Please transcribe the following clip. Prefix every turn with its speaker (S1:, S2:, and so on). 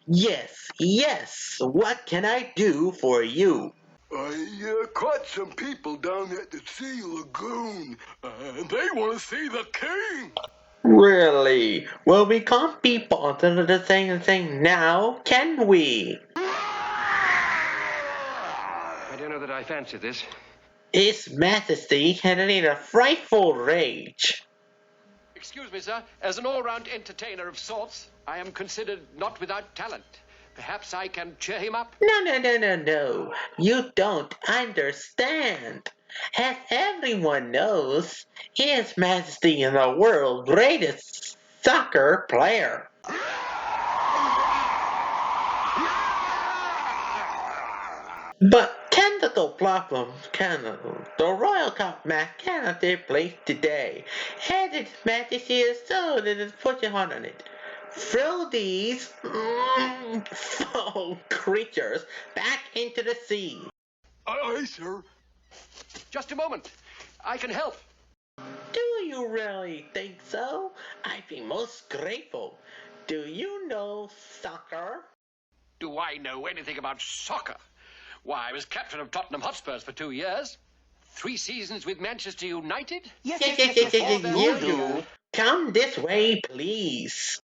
S1: Yes, yes. What can I do for you?
S2: I caught some people down at the Sea Lagoon, and they want to see the king.
S1: Really? Well, we can't be bothered with the same thing now, can we?
S3: I don't know that I fancy this.
S1: His Majesty had in a frightful rage.
S3: Excuse me, sir. As an all-round entertainer of sorts, I am considered not without talent. Perhaps I can cheer him up?
S1: No, no, no, no, no. You don't understand. As everyone knows, His Majesty is the world's greatest soccer player. But technical problems cannot. The Royal Cup match cannot take place today, and His Majesty is so that it's putting on it. Throw these foul creatures back into the sea.
S2: Aye, sir.
S3: Just a moment. I can help.
S1: Do you really think so? I'd be most grateful. Do you know soccer?
S3: Do I know anything about soccer? Why, I was captain of Tottenham Hotspurs for 2 years. 3 seasons with Manchester United.
S1: Yes, you do. Come this way, please.